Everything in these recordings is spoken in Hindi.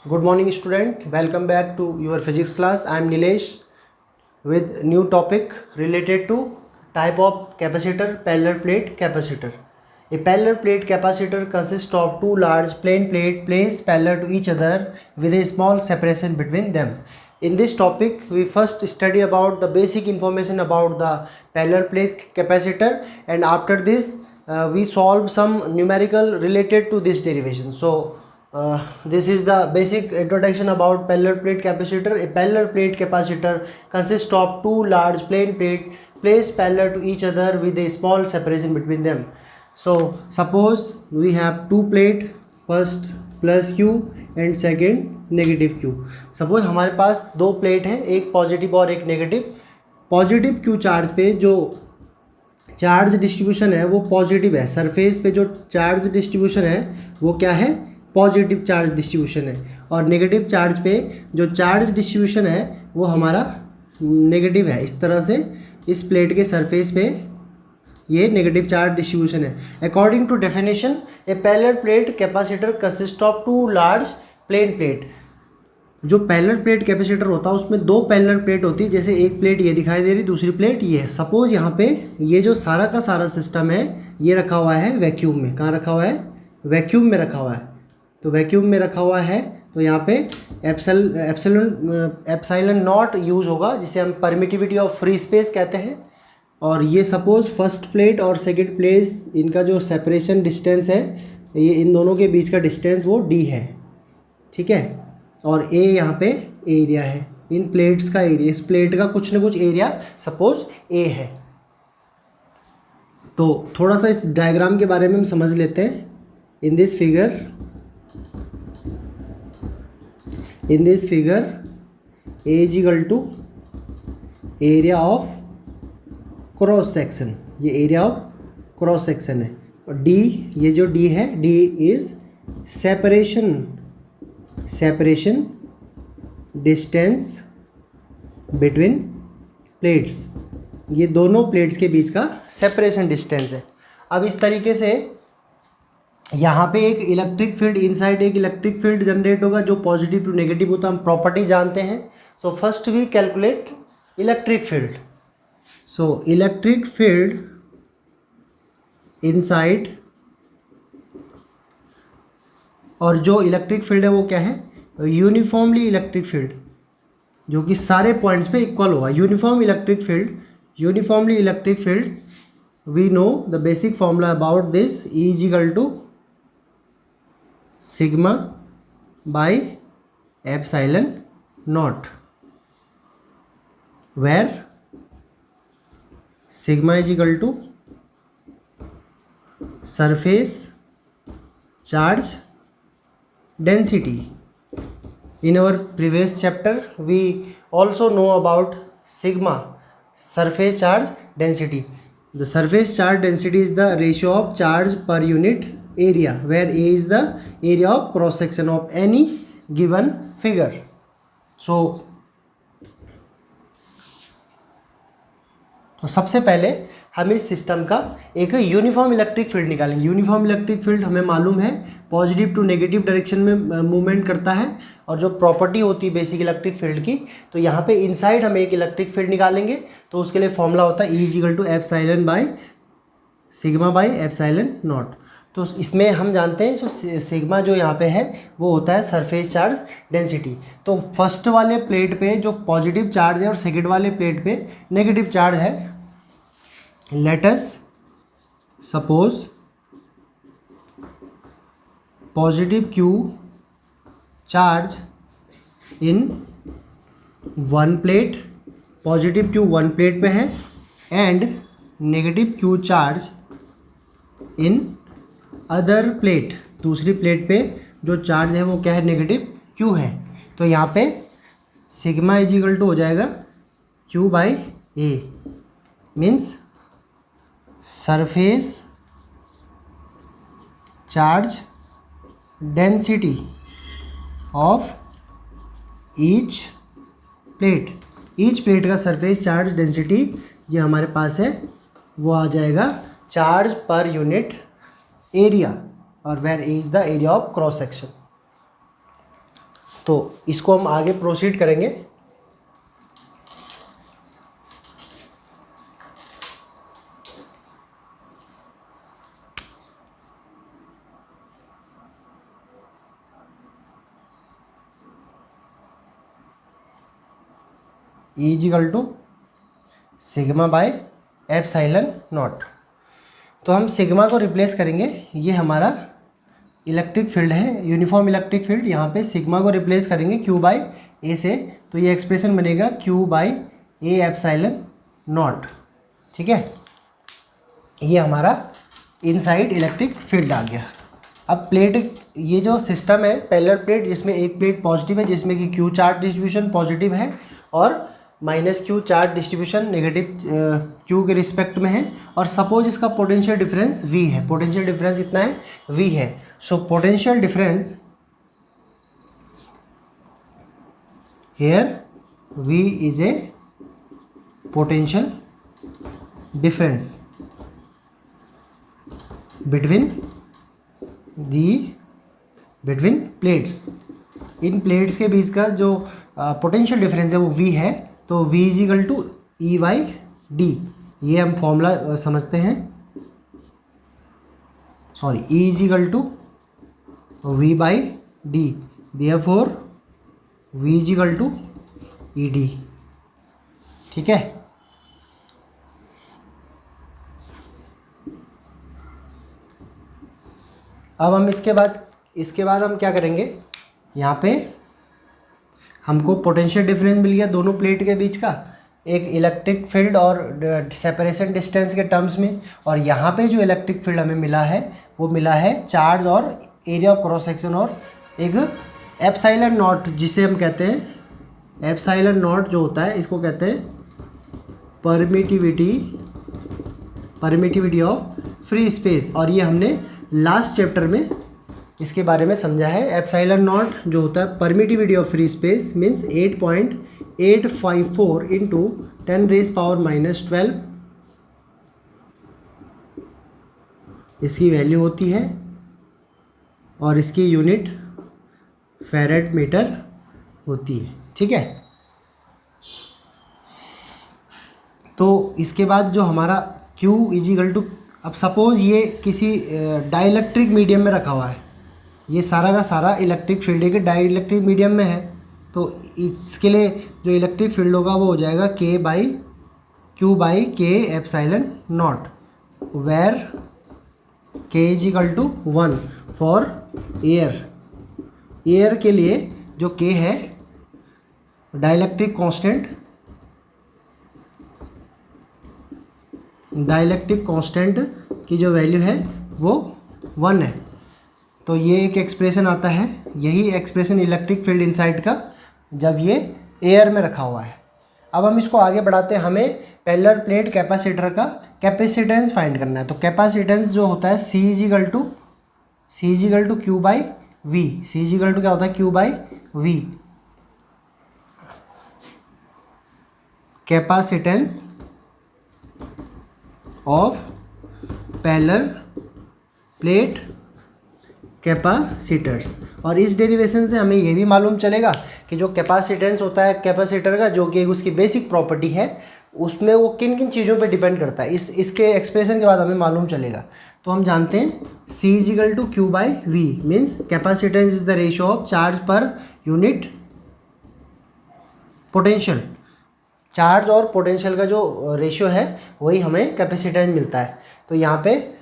Good morning student, welcome back to your physics class. I am Nilesh with new topic related to type of capacitor, parallel plate capacitor. A parallel plate capacitor consists of two large plain plate placed parallel to each other with a small separation between them. In this topic we first study about the basic information about the parallel plate capacitor, and after this we solve some numerical related to this derivation. This is the basic introduction about parallel plate capacitor. A parallel plate capacitor consists of two large plain plate placed parallel to each other with a small separation between them. So suppose we have two plate, first plus Q and second negative Q. Suppose हमारे पास दो प्लेट हैं, एक पॉजिटिव और एक नेगेटिव. पॉजिटिव Q चार्ज पे जो चार्ज डिस्ट्रीब्यूशन है वो पॉजिटिव है. सरफेस पे जो चार्ज डिस्ट्रीब्यूशन है वो क्या है? पॉजिटिव चार्ज डिस्ट्रीब्यूशन है. और नेगेटिव चार्ज पे जो चार्ज डिस्ट्रीब्यूशन है वो हमारा नेगेटिव है. इस तरह से इस प्लेट के सरफेस पे ये नेगेटिव चार्ज डिस्ट्रीब्यूशन है. According to definition a parallel plate capacitor consist of two large plane plate. जो पैरेलल प्लेट कैपेसिटर होता है उसमें दो पैरेलल प्लेट होती है. जैसे एक प्लेट ये दिखाई दे रही, दूसरी प्लेट ये है. सपोज यहाँ पे ये जो सारा का सारा सिस्टम है ये रखा हुआ है वैक्यूम में. कहाँ रखा हुआ है? वैक्यूम में रखा हुआ है. तो वैक्यूम में रखा हुआ है तो यहाँ पे एप्सिलॉन नॉट यूज होगा, जिसे हम परमिटिविटी ऑफ फ्री स्पेस कहते हैं. और ये सपोज फर्स्ट प्लेट और सेकंड प्लेट, इनका जो सेपरेशन डिस्टेंस है, ये इन दोनों के बीच का डिस्टेंस वो d है. ठीक है. और a यहाँ पे एरिया है, इन प्लेट्स का एरिया, इस प्लेट का कुछ ना कुछ एरिया सपोज a है. तो थोड़ा सा इस डायग्राम के बारे में हम समझ लेते हैं. In this figure a is equal to area of cross section. ये एरिया ऑफ क्रॉस सेक्शन है. और d, ये जो d है, d is separation distance between plates. ये दोनों प्लेट्स के बीच का सेपरेशन डिस्टेंस है. अब इस तरीके से यहाँ पे एक इलेक्ट्रिक फील्ड, इनसाइड एक इलेक्ट्रिक फील्ड जनरेट होगा जो पॉजिटिव टू नेगेटिव होता है. हम प्रॉपर्टी जानते हैं. So first we calculate electric field. So electric field inside, और जो इलेक्ट्रिक फील्ड है वो क्या है? यूनिफॉर्मली इलेक्ट्रिक फील्ड, जो कि सारे पॉइंट्स पे इक्वल होगा. Uniformly electric field we know the basic formula about this, E is equal to sigma by epsilon naught, where sigma is equal to surface charge density. In our previous chapter we also know about sigma, surface charge density. The surface charge density is the ratio of charge per unit area, where A is the area of cross section of any given figure. तो सबसे पहले हम इस सिस्टम का एक यूनिफॉर्म इलेक्ट्रिक फील्ड निकालेंगे. यूनिफॉर्म इलेक्ट्रिक फील्ड हमें मालूम है पॉजिटिव टू नेगेटिव डायरेक्शन में मूवमेंट करता है. और जो प्रॉपर्टी होती है बेसिक इलेक्ट्रिक फील्ड की, तो यहाँ पे इनसाइड हम एक इलेक्ट्रिक फील्ड निकालेंगे. तो उसके लिए फॉर्मूला होता है E is equal to epsilon by sigma by epsilon naught. तो इसमें हम जानते हैं जो सिग्मा जो यहाँ पे है वो होता है सरफेस चार्ज डेंसिटी. तो फर्स्ट वाले प्लेट पे जो पॉजिटिव चार्ज है और सेकेंड वाले प्लेट पे नेगेटिव चार्ज है. Let us suppose positive Q charge in one plate, positive Q one plate पे है, and negative Q charge in other plate, दूसरी प्लेट पे जो चार्ज है वो क्या है? नेगेटिव Q है. तो यहाँ पे सिग्मा इज इक्वल टू हो जाएगा Q by A, means surface charge density of each plate का सरफेस चार्ज डेंसिटी ये हमारे पास है, वो आ जाएगा चार्ज पर यूनिट एरिया, और where is the area of cross section. तो इसको हम आगे प्रोसीड करेंगे। E is equal to sigma by epsilon naught. तो हम सिग्मा को रिप्लेस करेंगे, ये हमारा इलेक्ट्रिक फील्ड है, यूनिफॉर्म इलेक्ट्रिक फील्ड। यहाँ पे सिग्मा को रिप्लेस करेंगे Q बाई ए से, तो ये एक्सप्रेशन बनेगा Q by A epsilon not. ठीक है, ये हमारा इनसाइड इलेक्ट्रिक फील्ड आ गया। अब प्लेट, ये जो सिस्टम है पैरेलल प्लेट, जिसमें एक प्लेट पॉजिटिव है जिसमें कि Q चार्ज डिस्ट्रीब्यूशन पॉजिटिव है और -Q charge distribution negative Q के रिस्पेक्ट में है, और सपोज इसका पोटेंशियल डिफरेंस V है। पोटेंशियल डिफरेंस इतना है, V है। So potential difference here V is a potential difference between plates. In plates के बीच का जो पोटेंशियल डिफरेंस है वो V है, तो V equal to E by D. ये हम फॉर्मूला समझते हैं, sorry, E is equal to V by D, therefore V equal to E D. ठीक है, अब हम इसके बाद हम क्या करेंगे, यहाँ पे हमको पोटेंशियल डिफरेंस मिल गया दोनों प्लेट के बीच का, एक इलेक्ट्रिक फील्ड और सेपरेशन डिस्टेंस के टर्म्स में, और यहाँ पे जो इलेक्ट्रिक फील्ड हमें मिला है वो मिला है चार्ज और एरिया ऑफ क्रॉस सेक्शन, और एक एप्सिलॉन नॉट, जिसे हम कहते हैं एप्सिलॉन नॉट जो होता है, इसको कहते हैं परमिटिविटी ऑफ फ्री स्पेस। और ये हमने लास्ट चैप्टर में इसके बारे में समझा है। एप्सिलॉन नॉट जो होता है permittivity of free space means 8.854 into 10⁻⁻12 इसकी वैल्यू होती है, और इसकी यूनिट फैरेड मीटर होती है। ठीक है, तो इसके बाद जो हमारा Q इजिकल टू, अब सपोज ये किसी डाइलेक्ट्रिक मीडियम में रखा हुआ है, ये सारा का सारा इलेक्ट्रिक फील्ड एक डाइलेक्ट्रिक मीडियम में है, तो इसके लिए जो इलेक्ट्रिक फील्ड होगा वो हो जाएगा Q by K epsilon naught, where K equal to 1 for air के लिए जो K है डाइलेक्ट्रिक कांस्टेंट की जो वैल्यू है वो 1 है। तो ये एक एक्सप्रेशन आता है, यही एक्सप्रेशन इलेक्ट्रिक फील्ड इनसाइड का जब ये एयर में रखा हुआ है। अब हम इसको आगे बढ़ाते हैं, हमें पैरेलल प्लेट कैपेसिटर का कैपेसिटेंस फाइंड करना है। तो कैपेसिटेंस जो होता है C equal to Q by V। C equal to क्या होता है, Q by V। Capacitance of parallel plate capacitors. और इस डेरिवेशन से हमें ये भी मालूम चलेगा कि जो कैपेसिटेंस होता है कैपेसिटर का, जो कि उसकी बेसिक प्रॉपर्टी है, उसमें वो किन किन चीज़ों पे डिपेंड करता है। इसके एक्सप्रेशन के बाद हमें मालूम चलेगा। तो हम जानते हैं C equal to Q by V means capacitance is the ratio of charge per unit potential. Charge और पोटेंशियल का जो रेशियो है वही हमें कैपेसिटेंस मिलता है। तो यहाँ पे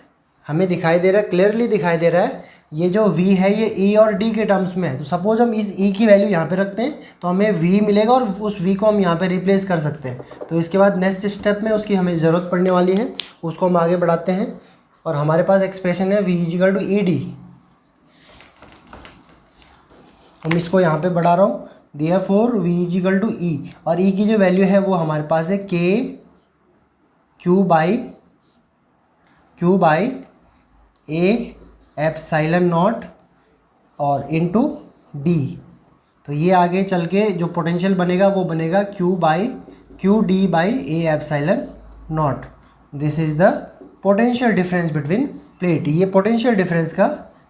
हमें दिखाई दे रहा है, क्लियरली दिखाई दे रहा है, ये जो V है ये E और D के टर्म्स में है। तो सपोज हम इस E की वैल्यू यहाँ पे रखते हैं तो हमें V मिलेगा, और उस V को हम यहाँ पे रिप्लेस कर सकते हैं। तो इसके बाद नेक्स्ट स्टेप में उसकी हमें ज़रूरत पड़ने वाली है, उसको हम आगे बढ़ाते हैं। और हमारे पास एक्सप्रेशन है V equal to E D. हम इसको यहाँ पे बढ़ा रहा हूँ, therefore V equal to E, और E की जो वैल्यू है वो हमारे पास है Q by A epsilon not और इनटू D। तो ये आगे चल के जो पोटेंशियल बनेगा वो बनेगा Q D by A epsilon not. This is the potential difference between plate. ये पोटेंशियल डिफरेंस का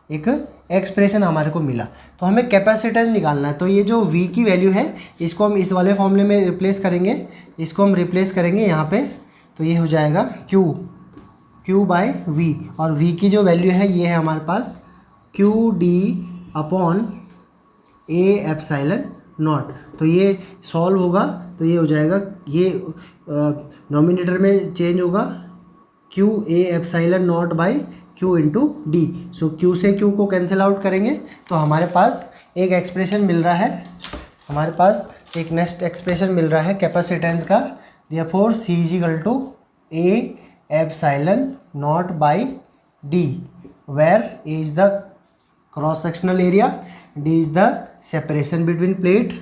एक एक्सप्रेशन हमारे को मिला। तो हमें कैपेसिटेंस निकालना है। तो ये जो V की वैल्यू है इसको हम इस वाले फॉर्मूले में रिप्लेस करेंगे, इसको हम रिप्लेस करेंगे यहाँ पे, तो ये हो जाएगा Q बाय V, और V की जो वैल्यू है ये है हमारे पास QD upon A epsilon naught. तो ये सॉल्व होगा तो ये हो जाएगा, ये नॉमिनेटर में चेंज होगा QA epsilon naught by Q into D. So Q से Q को कैंसिल आउट करेंगे तो हमारे पास एक एक्सप्रेशन मिल रहा है, हमारे पास एक नेक्स्ट एक्सप्रेशन मिल रहा है कैपेसिटेंस का। Therefore C is equal to A epsilon naught by D, where A is the cross sectional area, D is the separation between plate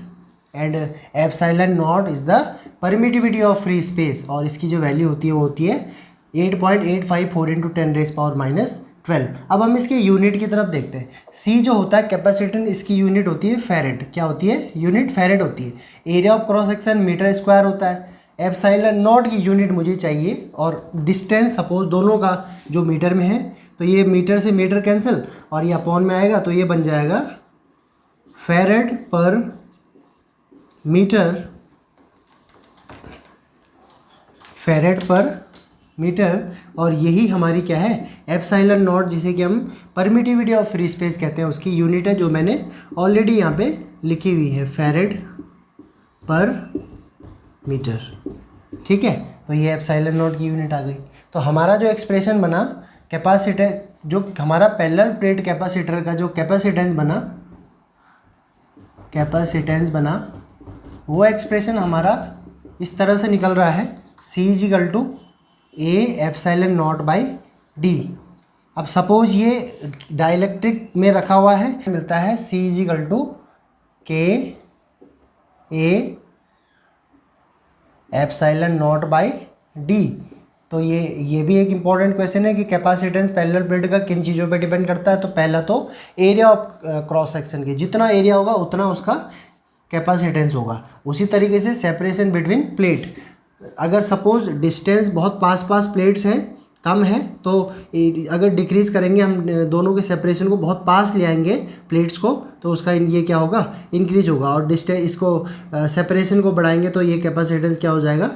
and epsilon naught is the permittivity of free space, और इसकी जो वैल्यू होती है वो होती है 8.854 इंटू 10⁻⁻12। अब हम इसके यूनिट की तरफ देखते हैं। C जो होता है कैपेसिटेंस, इसकी यूनिट होती है फैरेड। क्या होती है? यूनिट फैरेड होती है। Area of cross section metre square होता है। एप्सिलॉन नॉट की यूनिट मुझे चाहिए, और डिस्टेंस सपोज दोनों का जो मीटर में है, तो ये मीटर से मीटर कैंसिल और ये अपॉन में आएगा, तो ये बन जाएगा फैरेड पर मीटर, फैरेड पर मीटर, और यही हमारी क्या है? एप्सिलॉन नॉट, जिसे कि हम परमिटिविटी ऑफ फ्री स्पेस कहते हैं, उसकी यूनिट है जो मैंने ऑलरेडी यहाँ पे लिखी हुई है, फैरेड पर मीटर। ठीक है, तो ये एप्सिलॉन नॉट की यूनिट आ गई। तो हमारा जो एक्सप्रेशन बना कैपेसिटर, जो हमारा पैरेलल प्लेट कैपेसिटर का जो कैपेसिटेंस बना वो एक्सप्रेशन हमारा इस तरह से निकल रहा है, C is equal to A epsilon naught by D। अब सपोज ये डाइलेक्ट्रिक में रखा हुआ है, मिलता है C is equal to K A epsilon naught by D। तो ये भी एक इम्पॉर्टेंट क्वेश्चन है कि कैपेसिटेंस पैरेलल प्लेट का किन चीज़ों पे डिपेंड करता है। तो पहला तो एरिया ऑफ क्रॉस सेक्शन के, जितना एरिया होगा उतना उसका कैपेसिटेंस होगा। उसी तरीके से सेपरेशन बिटवीन प्लेट, अगर सपोज डिस्टेंस बहुत पास प्लेट्स हैं, कम है, तो अगर डिक्रीज़ करेंगे हम दोनों के सेपरेशन को, बहुत पास ले आएंगे प्लेट्स को, तो उसका ये क्या होगा? इंक्रीज होगा। और डिस्टेंस, इसको सेपरेशन को बढ़ाएंगे तो ये कैपेसिटेंस क्या हो जाएगा?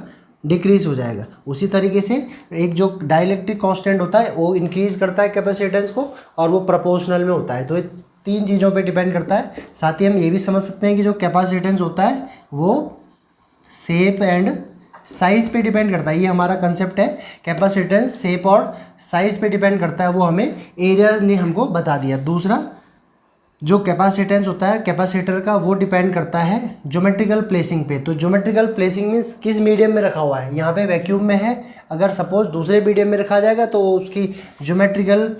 डिक्रीज हो जाएगा। उसी तरीके से एक जो डाइलेक्ट्रिक कांस्टेंट होता है वो इंक्रीज करता है कैपेसिटेंस को, और वो प्रोपोर्शनल में होता है। तो ये तीन चीज़ों पे डिपेंड करता है। साथ ही हम ये भी समझ सकते हैं कि जो कैपेसिटेंस होता है वो शेप एंड साइज़ पे डिपेंड करता है। ये हमारा कंसेप्ट है, कैपेसिटेंस शेप और साइज़ पे डिपेंड करता है, वो हमें एरिया ने हमको बता दिया। दूसरा, जो कैपेसिटेंस होता है कैपेसिटर का, वो डिपेंड करता है ज्योमेट्रिकल प्लेसिंग पे। तो ज्योमेट्रिकल प्लेसिंग मीन्स किस मीडियम में रखा हुआ है। यहाँ पे वैक्यूम में है, अगर सपोज दूसरे मीडियम में रखा जाएगा तो उसकी ज्योमेट्रिकल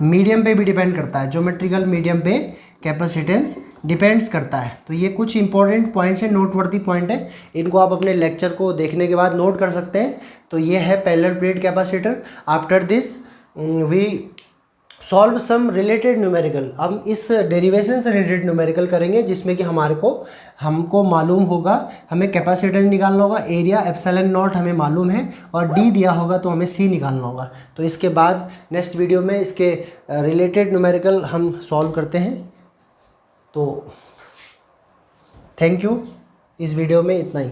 मीडियम पे भी डिपेंड करता है। ज्योमेट्रिकल मीडियम पे कैपेसिटेंस डिपेंड्स करता है। तो ये कुछ इंपॉर्टेंट पॉइंट्स हैं, नोटवर्दी पॉइंट है, इनको आप अपने लेक्चर को देखने के बाद नोट कर सकते हैं। तो ये है parallel plate capacitor. After this we solve some related numerical. हम इस डेरिवेशन से रिलेटेड न्यूमेरिकल करेंगे, जिसमें कि हमको मालूम होगा, हमें कैपेसिटेंस निकालना होगा, एरिया एप्सिलॉन नॉट हमें मालूम है, और D दिया होगा तो हमें C निकालना होगा। तो इसके बाद नेक्स्ट वीडियो में इसके रिलेटेड न्यूमेरिकल हम सॉल्व करते हैं। तो थैंक यू, इस वीडियो में इतना ही।